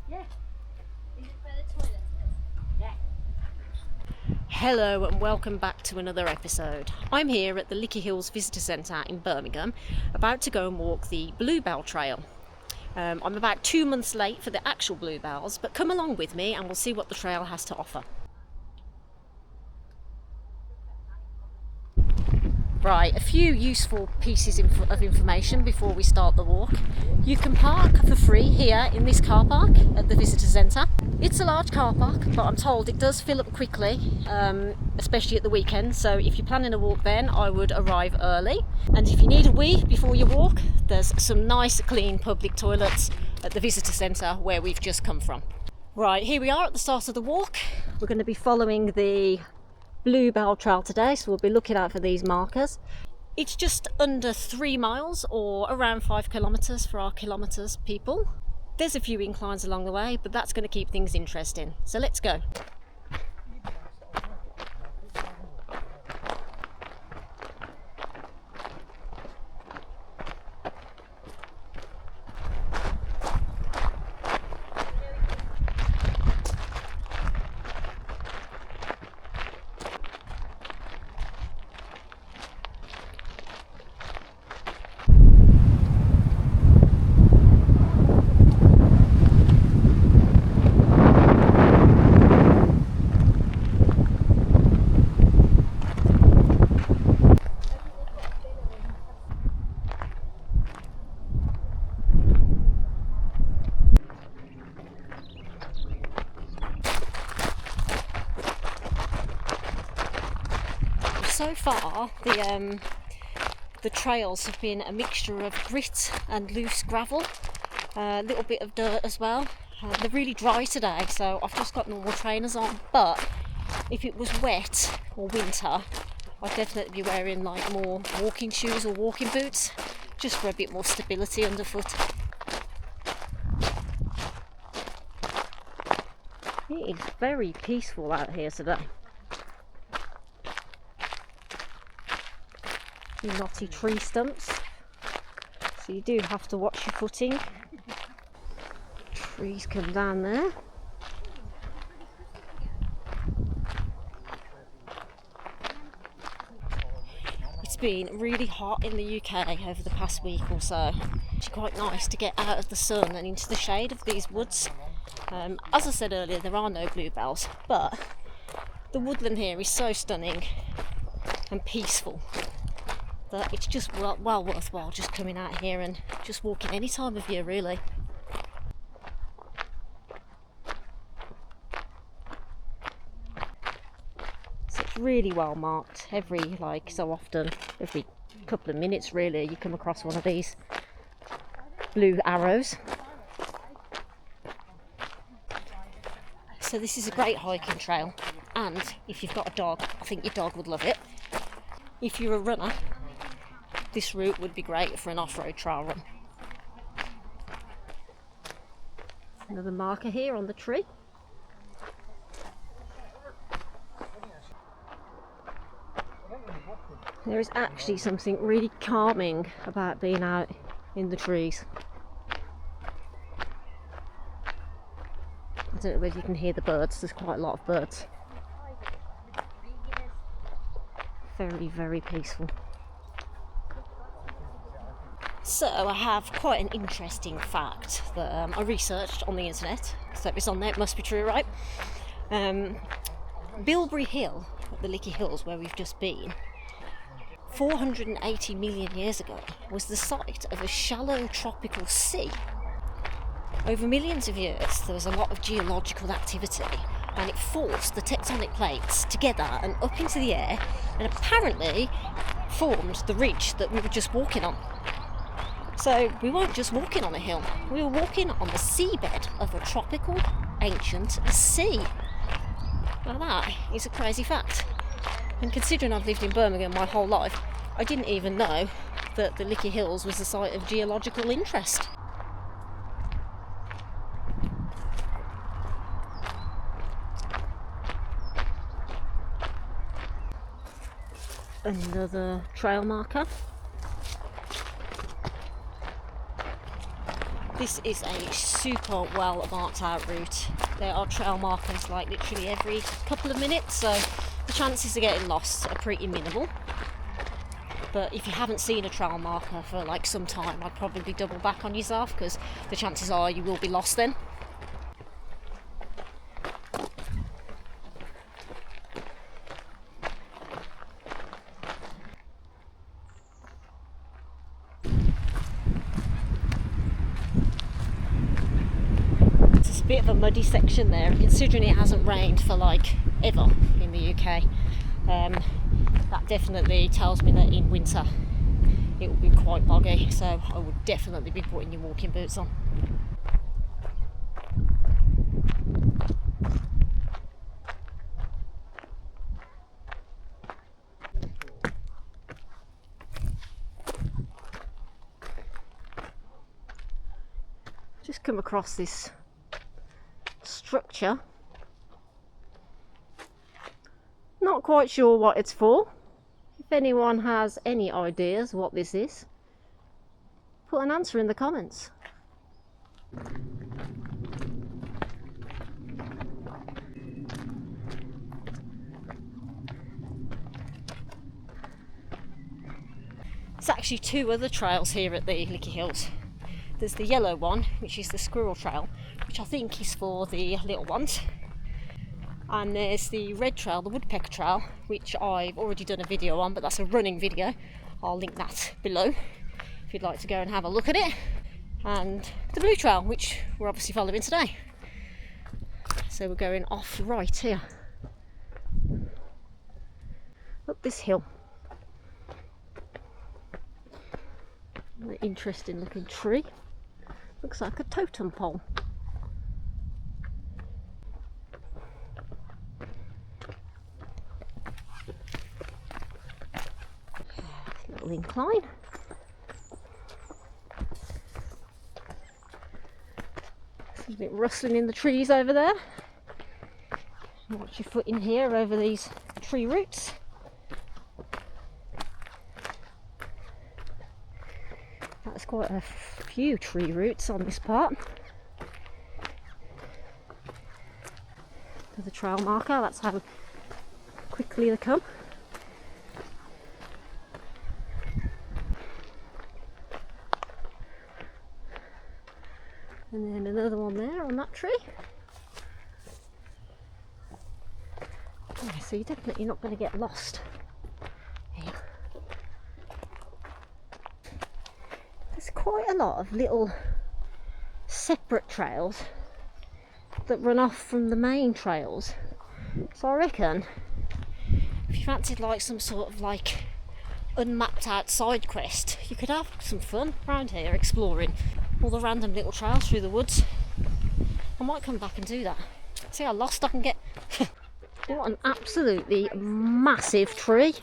Yeah. Is it where the toilet is? Yeah. Hello and welcome back to another episode. I'm here at the Lickey Hills Visitor Centre in Birmingham, about to go and walk the Bluebell Trail. I'm about 2 months late for the actual Bluebells, but come along with me and we'll see what the trail has to offer. Right, a few useful pieces of information before we start the walk. You can park for free here in this car park at the visitor centre. It's a large car park, but I'm told it does fill up quickly, especially at the weekend. So if you're planning a walk then, I would arrive early. And if you need a wee before you walk, there's some nice clean public toilets at the visitor centre where we've just come from. Right, here we are at the start of the walk. We're going to be following the Bluebell Trail today, so we'll be looking out for these markers. It's just under 3 miles, or around 5 kilometres for our kilometres people. There's a few inclines along the way, but that's going to keep things interesting. So let's go. So far, the trails have been a mixture of grit and loose gravel, a little bit of dirt as well. They're really dry today, so I've just got normal trainers on, but if it was wet or winter, I'd definitely be wearing like more walking shoes or walking boots, just for a bit more stability underfoot. It is very peaceful out here today. Knotty tree stumps, so you do have to watch your footing. Trees come down there. It's been really hot in the UK over the past week or so. It's quite nice to get out of the sun and into the shade of these woods. As I said earlier, there are no bluebells, but the woodland here is so stunning and peaceful that it's just well worthwhile just coming out here and just walking any time of year, really. So it's really well marked. Every every couple of minutes really, you come across one of these blue arrows. So this is a great hiking trail, and if you've got a dog, I think your dog would love it. If you're a runner, this route would be great for an off-road trail run. Another marker here on the tree. There is actually something really calming about being out in the trees. I don't know whether you can hear the birds, there's quite a lot of birds. Very, very peaceful. So I have quite an interesting fact that I researched on the internet, so it's on there, it must be true, right? Bilberry Hill at the Lickey Hills, where we've just been, 480 million years ago was the site of a shallow tropical sea. Over millions of years there was a lot of geological activity, and it forced the tectonic plates together and up into the air, and apparently formed the ridge that we were just walking on. So we weren't just walking on a hill, we were walking on the seabed of a tropical ancient sea. Now that is a crazy fact. And considering I've lived in Birmingham my whole life, I didn't even know that the Lickey Hills was a site of geological interest. Another trail marker. This is a super well marked out route. There are trail markers like literally every couple of minutes, so the chances of getting lost are pretty minimal. But if you haven't seen a trail marker for like some time, I'd probably double back on yourself, because the chances are you will be lost then. Bit of a muddy section there, and considering it hasn't rained for like ever in the UK, that definitely tells me that in winter it will be quite boggy, so I would definitely be putting your walking boots on. Just come across this structure. Not quite sure what it's for. If anyone has any ideas what this is, put an answer in the comments. There's actually two other trails here at the Lickey Hills. There's the yellow one, which is the squirrel trail, which I think is for the little ones. And there's the red trail, the woodpecker trail, which I've already done a video on, but that's a running video. I'll link that below if you'd like to go and have a look at it. And the blue trail, which we're obviously following today. So we're going off right here, up this hill. An interesting looking tree. Looks like a totem pole. Little incline. There's a bit rustling in the trees over there. Watch your foot in here over these tree roots. That's quite a few tree roots on this part. There's a trail marker, that's how quickly they come. And then another one there on that tree. Okay, so you're definitely not going to get lost here. There's quite a lot of little separate trails that run off from the main trails. So I reckon if you fancied like some sort of like unmapped out side quest, you could have some fun around here exploring all the random little trails through the woods. I might come back and do that. See how lost I can get. What an absolutely massive tree.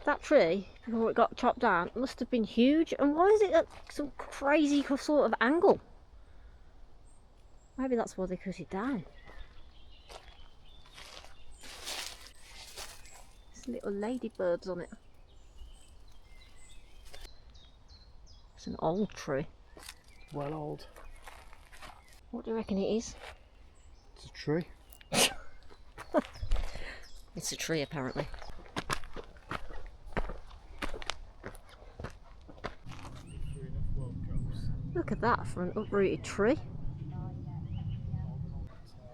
That tree, before it got chopped down, must have been huge. And why is it at some crazy sort of angle? Maybe that's why they cut it down. There's little ladybirds on it. It's an old tree. Well old. What do you reckon it is? It's a tree. It's a tree apparently. Look at that for an uprooted tree.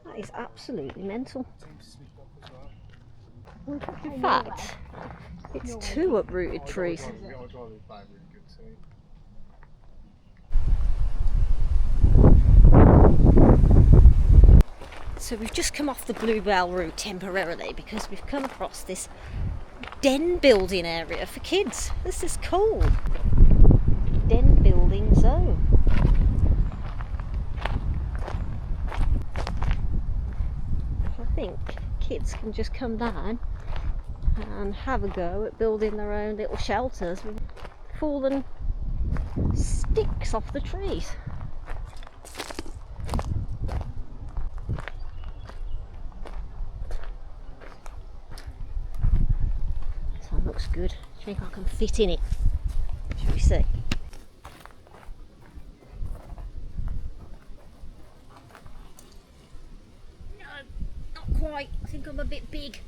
That is absolutely mental. In fact, it's two uprooted trees. So we've just come off the Bluebell route temporarily because we've come across this den building area for kids. This is cool. Den building zone. I think kids can just come down and have a go at building their own little shelters with fallen sticks off the trees. That looks good. Do you think I can fit in it? Shall we see? right, I think I'm a bit big.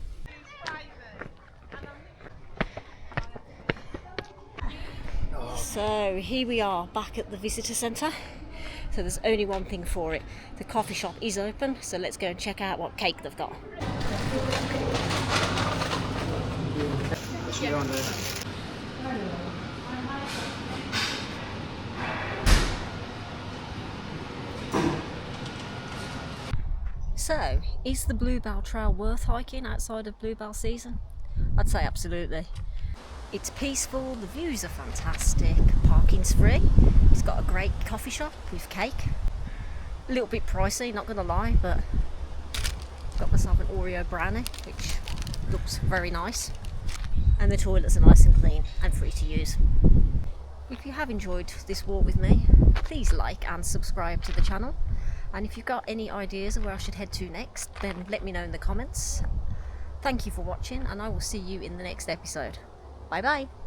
So here we are back at the visitor centre. So there's only one thing for it. The coffee shop is open, so let's go and check out what cake they've got. So, is the Bluebell Trail worth hiking outside of Bluebell season? I'd say absolutely. It's peaceful, the views are fantastic, parking's free, it's got a great coffee shop with cake. A little bit pricey, not gonna lie, but got myself an Oreo brownie, which looks very nice. And the toilets are nice and clean and free to use. If you have enjoyed this walk with me, please like and subscribe to the channel. And if you've got any ideas of where I should head to next, then let me know in the comments. Thank you for watching, and I will see you in the next episode. Bye bye!